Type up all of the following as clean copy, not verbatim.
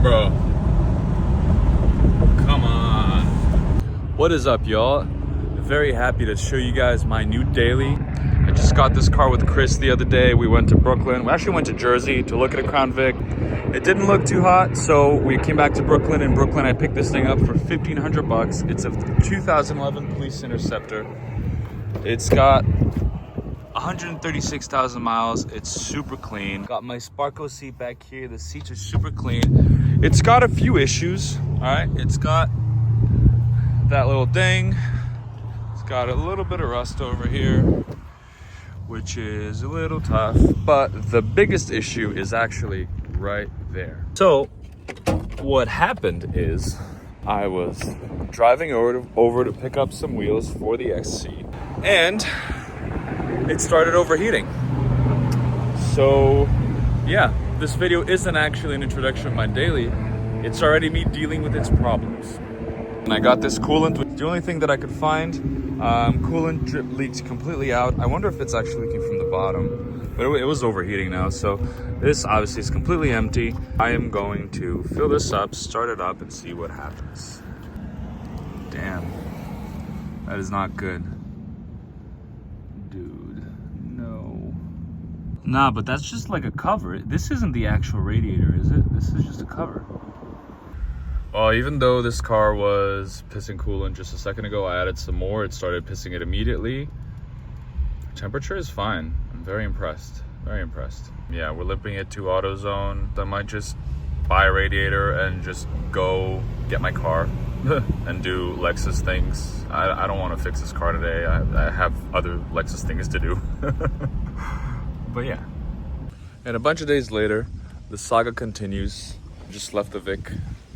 bro. Come on. What is up, y'all? Very happy to show you guys my new daily. I just got this car with Chris the other day. We went to Brooklyn. We actually went to Jersey to look at a Crown Vic. It didn't look too hot, so we came back to Brooklyn. In Brooklyn, I picked this thing up for $1,500. It's a 2011 Police Interceptor. It's got 136,000 miles. It's super clean. Got my Sparko seat back here. The seats are super clean. It's got a few issues, all right? It's got that little ding. It's got a little bit of rust over here, which is a little tough, but the biggest issue is actually right there. So what happened is I was driving over to pick up some wheels for the XC, and it started overheating. So yeah, this video isn't actually an introduction of my daily. It's already me dealing with its problems. And I got this coolant, which is the only thing that I could find. Coolant drip leaked completely out. I wonder if it's actually leaking from the bottom, but it was overheating now. So this obviously is completely empty. I am going to fill this up, start it up, and see what happens. Damn, that is not good. Dude, no. Nah, but that's just like a cover. This isn't the actual radiator, is it? This is just a cover. Well, even though this car was pissing coolant just a second ago, I added some more. It started pissing it immediately. Temperature is fine. I'm very impressed. Very impressed. Yeah, we're limping it to AutoZone. I might just buy a radiator and just go get my car and do Lexus things. I don't want to fix this car today. I have other Lexus things to do. But yeah. And a bunch of days later, the saga continues. Just left the Vic.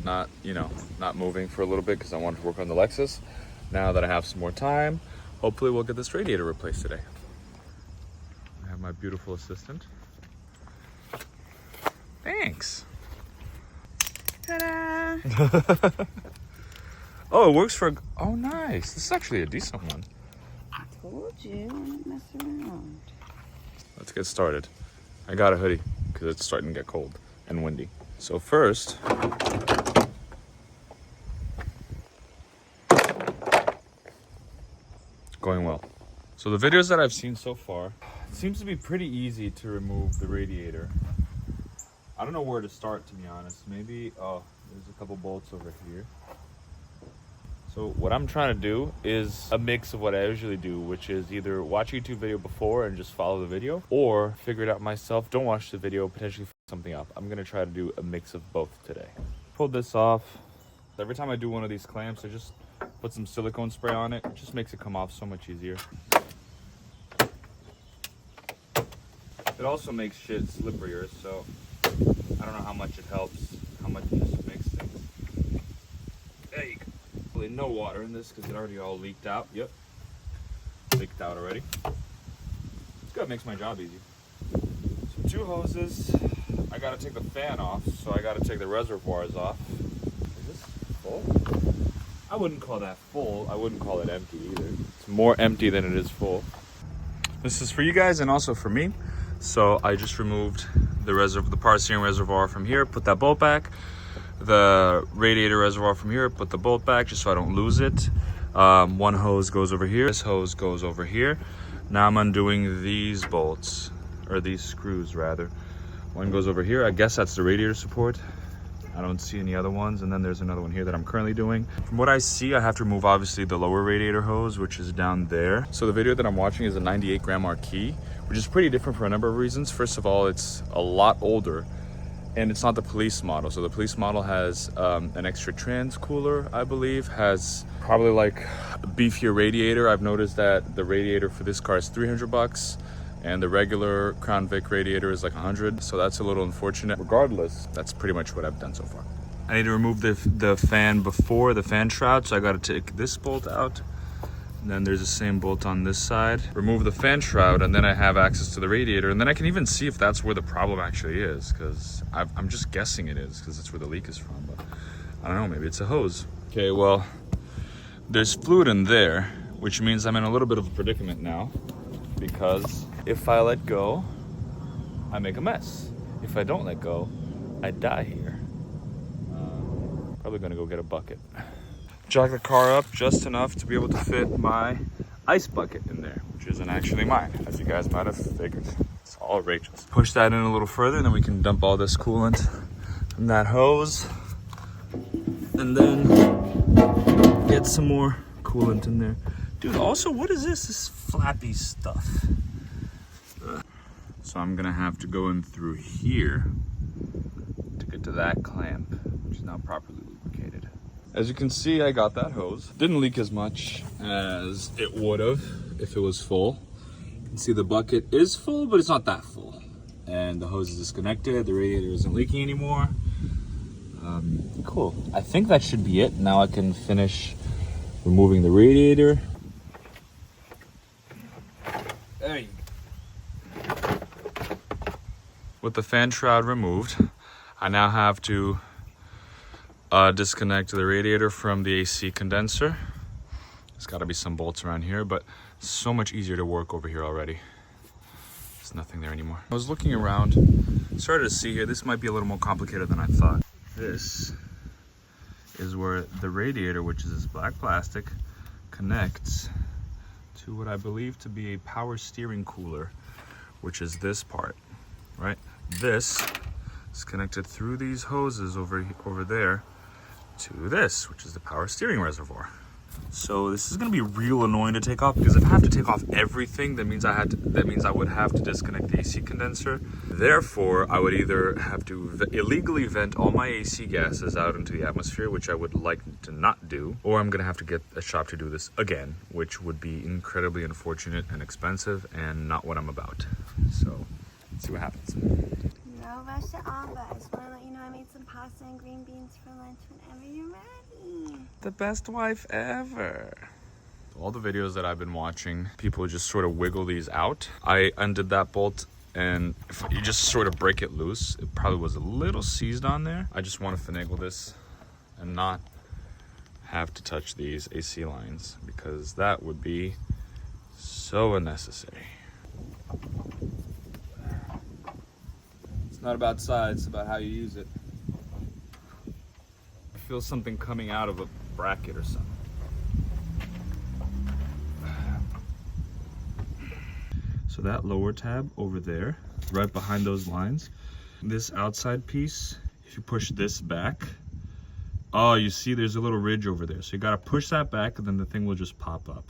Not moving for a little bit because I wanted to work on the Lexus. Now that I have some more time, hopefully we'll get this radiator replaced today. I have my beautiful assistant. Thanks. Ta-da! Oh, it works for, oh nice. This is actually a decent one. I told you, don't mess around. Let's get started. I got a hoodie because it's starting to get cold and windy. So first, going well. So the videos that I've seen so far, it seems to be pretty easy to remove the radiator. I don't know where to start, to be honest. Maybe, oh, there's a couple bolts over here. So what I'm trying to do is a mix of what I usually do, which is either watch a YouTube video before and just follow the video, or figure it out myself, don't watch the video, potentially fuck something up. I'm gonna try to do a mix of both today. Pulled this off. Every time I do one of these clamps, I just put some silicone spray on it. It just makes it come off so much easier. It also makes shit slipperier, so I don't know how much it helps, how much it just makes things. There you go. Really no water in this because it already all leaked out. Yep. Leaked out already. It's good, it makes my job easy. So 2 hoses. I gotta take the fan off, so I gotta take the reservoirs off. Is this full? I wouldn't call that full. I wouldn't call it empty either. It's more empty than it is full. This is for you guys and also for me. So I just removed the power steering reservoir from here, put that bolt back. The radiator reservoir from here, put the bolt back just so I don't lose it. One hose goes over here. This hose goes over here. Now I'm undoing these bolts, or these screws rather. One goes over here. I guess that's the radiator support. I don't see any other ones. And then there's another one here that I'm currently doing. From what I see, I have to remove obviously the lower radiator hose, which is down there. So the video that I'm watching is a 98 gram Marquis, which is pretty different for a number of reasons. First of all, it's a lot older and it's not the police model. So the police model has an extra trans cooler, I believe, has probably like a beefier radiator. I've noticed that the radiator for this car is $300 and the regular Crown Vic radiator is like 100. So that's a little unfortunate. Regardless, that's pretty much what I've done so far. I need to remove the fan before the fan shroud. So I gotta take this bolt out. And then there's the same bolt on this side. Remove the fan shroud and then I have access to the radiator. And then I can even see if that's where the problem actually is, because I'm just guessing it is because that's where the leak is from. But I don't know, maybe it's a hose. Okay, well, there's fluid in there, which means I'm in a little bit of a predicament now, because if I let go, I make a mess. If I don't let go, I die here. Probably gonna go get a bucket. Jack the car up just enough to be able to fit my ice bucket in there, which isn't actually mine, as you guys might have figured. It's all Rachel's. Push that in a little further, and then we can dump all this coolant from that hose, and then get some more coolant in there. Dude, also, what is this? This flappy stuff. So I'm gonna have to go in through here to get to that clamp, which is now properly lubricated. As you can see, I got that hose. Didn't leak as much as it would have if it was full. You can see the bucket is full, but it's not that full. And the hose is disconnected. The radiator isn't leaking anymore. Cool. I think that should be it. Now I can finish removing the radiator. There you go. With the fan shroud removed, I now have to disconnect the radiator from the AC condenser. There's got to be some bolts around here, but it's so much easier to work over here already. There's nothing there anymore. I was looking around, started to see here, this might be a little more complicated than I thought. This is where the radiator, which is this black plastic, connects to what I believe to be a power steering cooler, which is this part, right? This is connected through these hoses over there to this, which is the power steering reservoir. So this is going to be real annoying to take off, because if I have to take off everything, that means I would have to disconnect the AC condenser. Therefore, I would either have to illegally vent all my AC gases out into the atmosphere, which I would like to not do, or I'm going to have to get a shop to do this again, which would be incredibly unfortunate and expensive and not what I'm about. So let's see what happens. No rush at all, but I just want to let you know I made some pasta and green beans for lunch whenever you're ready. The best wife ever. All the videos that I've been watching, people just sort of wiggle these out. I undid that bolt, and if you just sort of break it loose, it probably was a little seized on there. I just want to finagle this and not have to touch these AC lines, because that would be so unnecessary. It's not about size, it's about how you use it. I feel something coming out of a bracket or something. So that lower tab over there, right behind those lines, this outside piece, if you push this back, oh, you see there's a little ridge over there. So you gotta push that back, and then the thing will just pop up.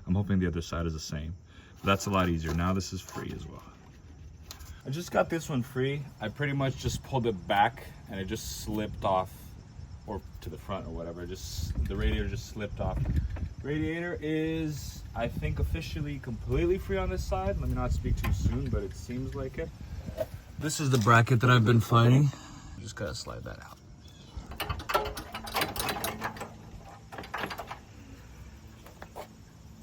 I'm hoping the other side is the same. But that's a lot easier. Now this is free as well. I just got this one free. I pretty much just pulled it back and it just slipped off, or to the front or whatever. The radiator just slipped off. Radiator is, I think, officially completely free on this side. Let me not speak too soon, but it seems like it. This is the bracket that I've been fighting. Just gotta slide that out.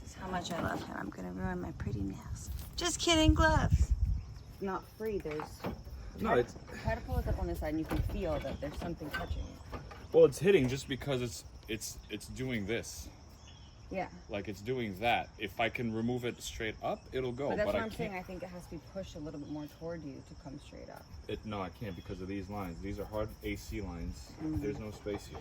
This is how much I love him. I'm gonna ruin my pretty nails. Just kidding, gloves. Not free. There's. No, it's, Try to pull it up on this side, and you can feel that there's something touching it. well, it's hitting just because it's doing this. Yeah. Like it's doing that. If I can remove it straight up, it'll go. But that's what I I'm can't. saying. I think it has to be pushed a little bit more toward you to come straight up. No, I can't because of these lines. These are hard AC lines. There's no space here.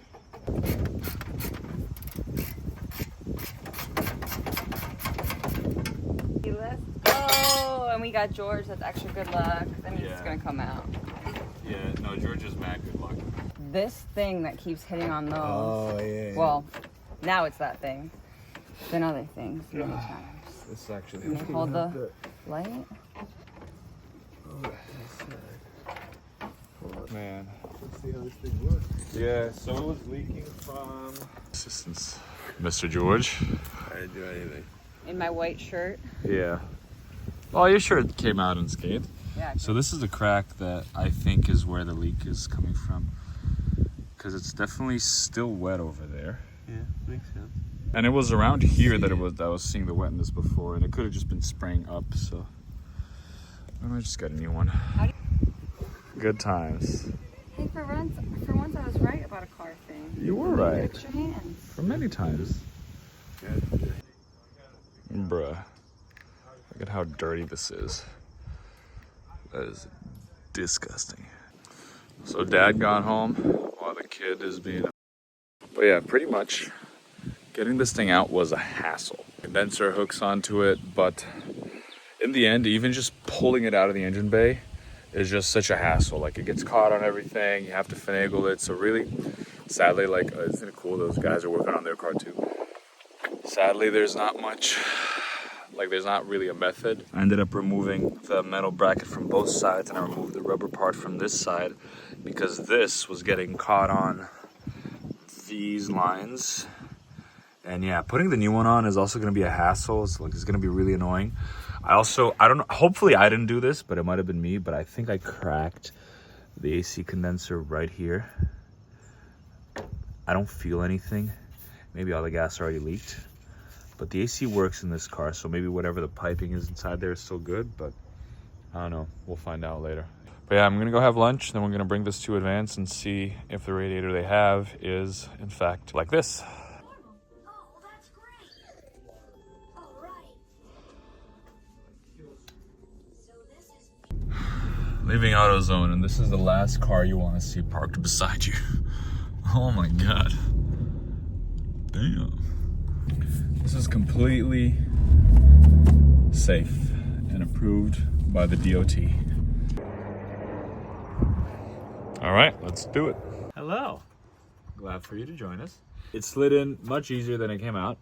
Let's go! And we got George. That's extra good luck. That means it's gonna come out. Yeah, no, George is mad good luck. This thing that keeps hitting on those. Oh, yeah. Well, now it's that thing. It's been other things many times. This actually. Can you hold the light? Man. Let's see how this thing works. Yeah, so it was leaking from assistance. Mr. George. I didn't do anything. In my white shirt. Yeah. Well, your shirt came out unscathed. Yeah. So this is the crack that I think is where the leak is coming from, because it's definitely still wet over there. Yeah, makes sense. And it was around here that I was seeing the wetness before, and it could have just been spraying up. So I just got a new one. Good times. Hey, for once I was right about a car thing. You were right. Extra hands. For many times. Bruh. Look at how dirty this is. That is disgusting. So Dad got home while the kid is being But yeah, pretty much getting this thing out was a hassle. Condenser hooks onto it, but in the end, even just pulling it out of the engine bay is just such a hassle. Like, it gets caught on everything, you have to finagle it. So really, sadly, like, isn't it cool those guys are working on their car too? Sadly, there's not much, like, there's not really a method. I ended up removing the metal bracket from both sides, and I removed the rubber part from this side because this was getting caught on these lines. And yeah, putting the new one on is also going to be a hassle. It's going to be really annoying. I don't know, hopefully I didn't do this, but it might have been me, but I think I cracked the AC condenser right here. I don't feel anything. Maybe all the gas already leaked, but the AC works in this car, so maybe whatever the piping is inside there is still good, but I don't know. We'll find out later. But yeah, I'm gonna go have lunch, then we're gonna bring this to Advance and see if the radiator they have is in fact like this. Leaving AutoZone, and this is the last car you want to see parked beside you. Oh my god. Damn. This is completely safe and approved by the DOT. All right, let's do it. Hello. Glad for you to join us. It slid in much easier than it came out.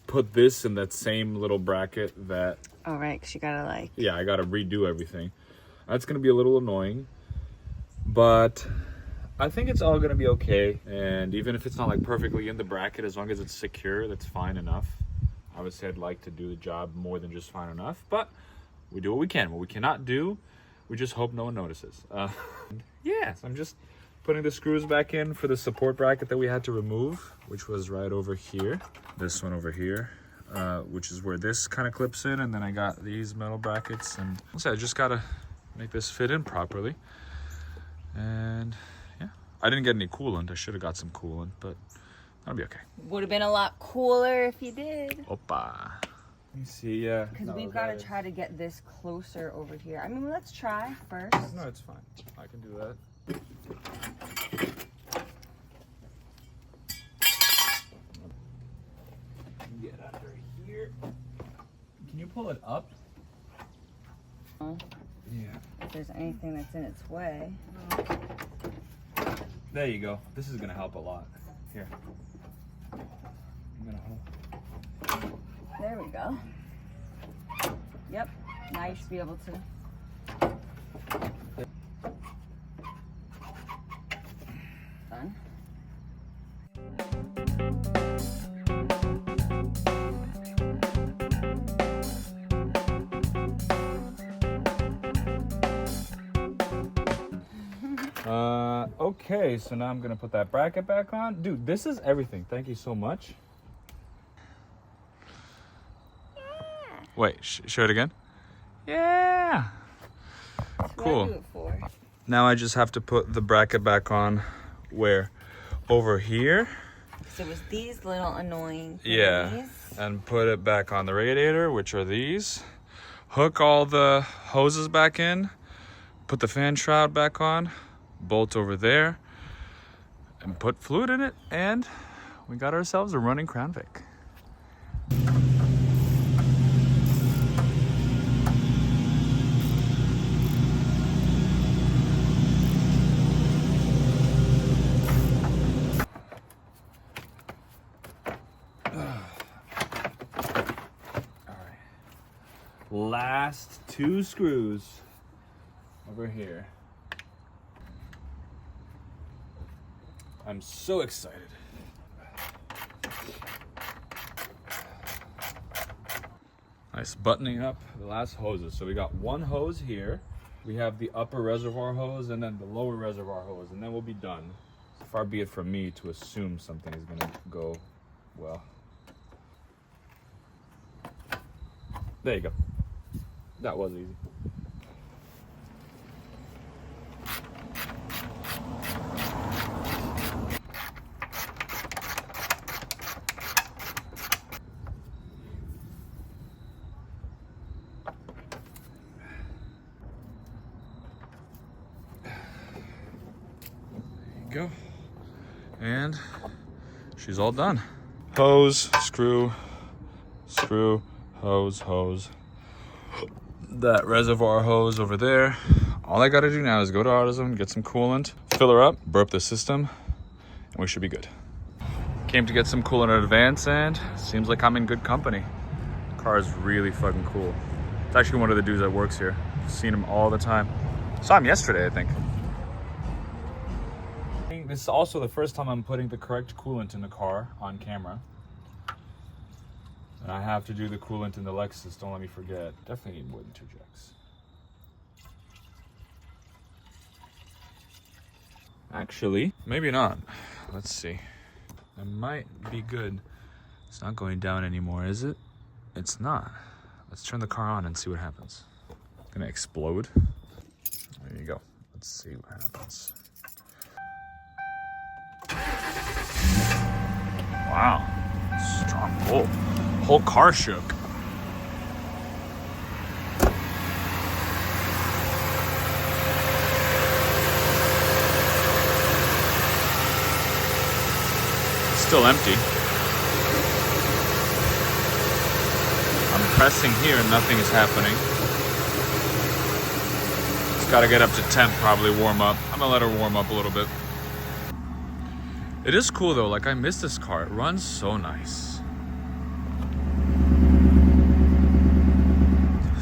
Put this in that same little bracket that... Oh, right, because you gotta like... Yeah, I gotta redo everything. That's gonna be a little annoying, but I think it's all gonna be okay. And even if it's not like perfectly in the bracket, as long as it's secure, that's fine enough. I would say I'd like to do the job more than just fine enough, but we do what we can. What we cannot do, we just hope no one notices. Yeah, so I'm just putting the screws back in for the support bracket that we had to remove, which was right over here. This one over here, which is where this kind of clips in, and then I got these metal brackets, and so I just gotta make this fit in properly. And yeah, I didn't get any coolant. I should have got some coolant, but that'll be okay. Would have been a lot cooler if you did. Opa. Let me see, yeah. Because we've got to try to get this closer over here. I mean, let's try first. No, it's fine. I can do that. Get under here. Can you pull it up? Yeah. If there's anything that's in its way. There you go. This is gonna help a lot. Here. I'm gonna hold. There we go. Yep. Now you should be able to. Done. Okay, so now I'm gonna put that bracket back on. Dude, this is everything. Thank you so much. Yeah. Wait, show it again. Yeah. Cool. What do I do it for? Now I just have to put the bracket back on where? Over here. So it was these little annoying things. Yeah. And put it back on the radiator, which are these. Hook all the hoses back in. Put the fan shroud back on. Bolt over there. And put fluid in it. And we got ourselves a running Crown Vic. Last two screws over here. I'm so excited. Nice buttoning up the last hoses. So we got one hose here. We have the upper reservoir hose and then the lower reservoir hose, and then we'll be done. Far be it from me to assume something is gonna go well. There you go. That was easy. There you go. And she's all done. Hose, screw, screw, hose, hose. That reservoir hose over there. All I gotta do now is go to AutoZone, get some coolant, fill her up, burp the system, and we should be good. Came to get some coolant in advance, and seems like I'm in good company. The car is really fucking cool. It's actually one of the dudes that works here. I've seen him all the time. Saw him yesterday, I think. This is also the first time I'm putting the correct coolant in the car on camera. And I have to do the coolant in the Lexus, don't let me forget. Definitely need more than 2 jacks. Actually, maybe not. Let's see. It might be good. It's not going down anymore, is it? It's not. Let's turn the car on and see what happens. It's gonna explode. There you go. Let's see what happens. Wow. Strong pull. Whole car shook. It's still empty. I'm pressing here and nothing is happening. It's got to get up to temp, probably warm up. I'm gonna let her warm up a little bit. It is cool though, like I miss this car. It runs so nice.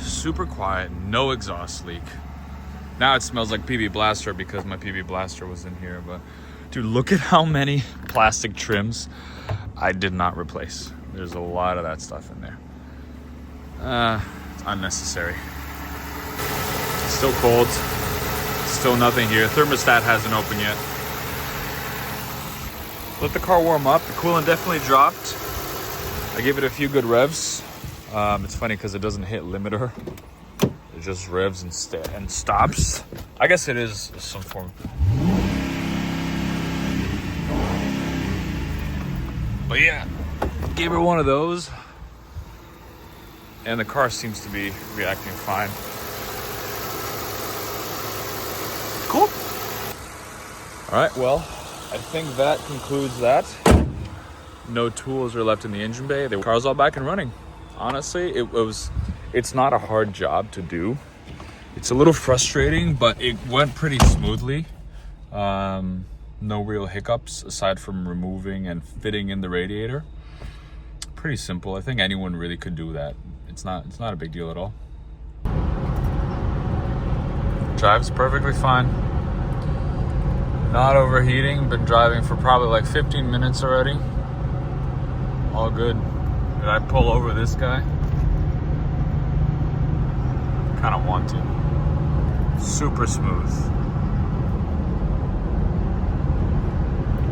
Super quiet, no exhaust leak. Now it smells like PB Blaster because my PB Blaster was in here, but dude, look at how many plastic trims I did not replace. There's a lot of that stuff in there. It's unnecessary. It's still cold, still nothing here. Thermostat hasn't opened yet. Let the car warm up. The coolant definitely dropped. I gave it a few good revs. It's funny because it doesn't hit limiter. It just revs and stops. I guess it is some form. But yeah, gave her one of those. And the car seems to be reacting fine. Cool. All right, well, I think that concludes that. No tools are left in the engine bay. The car's all back and running. Honestly, it's not a hard job to do. It's a little frustrating, but it went pretty smoothly. No real hiccups aside from removing and fitting in the radiator. Pretty simple. I think anyone really could do that. It's not a big deal at all. Drives perfectly fine. Not overheating. Been driving for probably like 15 minutes already. All good. Did I pull over this guy? Kind of want to. Super smooth.